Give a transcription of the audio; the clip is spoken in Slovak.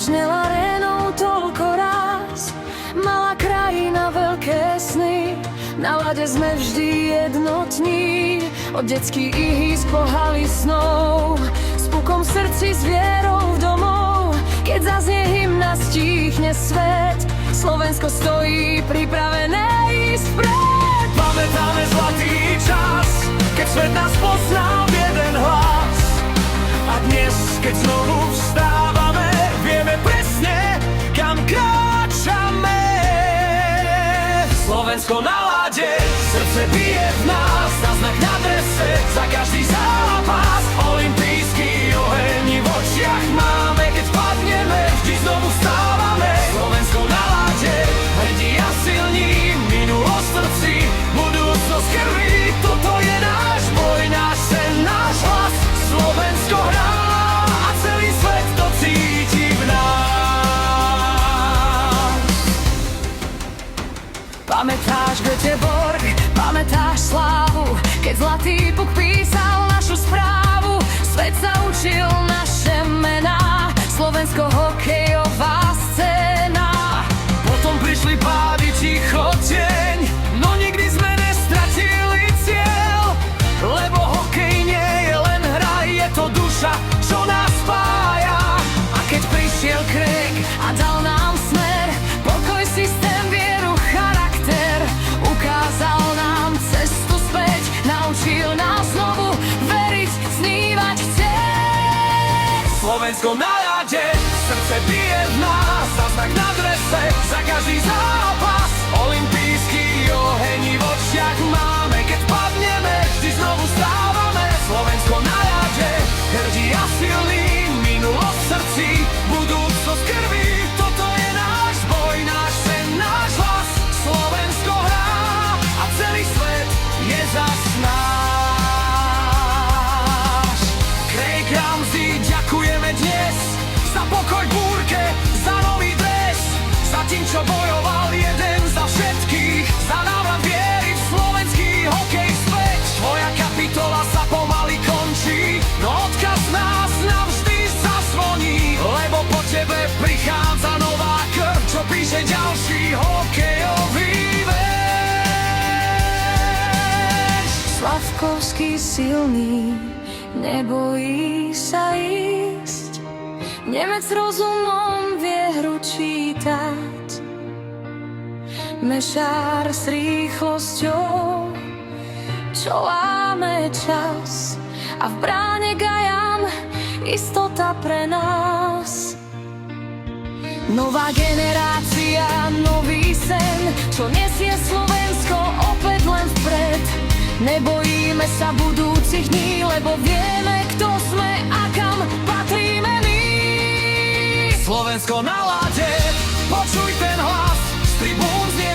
Ožnela arénou toľko raz, malá krajina, veľké sny. Na lade sme vždy jednotní, od detských ihýsk po haly snov. S pukom v srdci, s vierou v domov, keď zaznie hymna, stíchne svet. Slovensko stojí pripravené ísť vpred. Pamätáme zlatý čas, keď svet nás poznal v jeden hlas. A dnes, keď znovu vstávame, vieme presne, kam kráčame. Slovensko na lade, srdce bije v nás, na znak na drese, za každý zápas. Olympijský oheň v očiach máme, keď padneme, vždy znovu vstávame. Slovensko na lade, hrdí a silní, minulosť v srdci, budúcnosť krvi. Toto je náš boj, náš sen, náš hlas. Slovensko hrá a celý svet to cíti v nás. Pamätáš Göteborg, pamätáš slávu, keď zlatý puk písal našu správu. Svet sa učil naše mená, Slovensko hokejová scéna. Potom prišli pády, ticho, tieň, no nikdy sme nestratili cieľ. Lebo hokej nie je len hra, je to duša, čo nás spája. A keď prišiel Craig a dal nám smer, pokoj, systém, vieru, charakter, ukázal nám cestu späť, naučil nás znovu veriť, snívať, chcieť. Slovensko na ľade, srdce bije v nás, za znak na drese, za každý zápas. Olympijský oheň v očiach máme, keď padneme, vždy znovu stávame. Slovensko na ľade, hrdí a silný, minulosť v srdci, budúcnosť krvi. Toto je náš boj, náš sen, náš hlas. Slovensko hrá a celý svet je zas náš. Craig Ramsey, ďakujeme dnes za pokoj v búrke, za nový dres, za tým, čo bojoval jeden za všetkých, za návrat viery v slovenský hokej späť. Tvoja kapitola sa pomaly končí, no odkaz nás navždy zazvoní, lebo po tebe prichádza nová krv, čo píše ďalší hokejový verš. Slavkovský silný, nebojí sa ísť, Nemec rozumom vie hru čítať, Mešár s rýchlosťou, čo láme čas, a v bráne Gajan istota pre nás. Nová generácia, nový sen, čo nesie Slovensko opäť len vpred. Nebojíme sa budúcich dní, lebo vieme, kto sme a kam patríme my. Slovensko na lade, počuj ten hlas, z tribún znie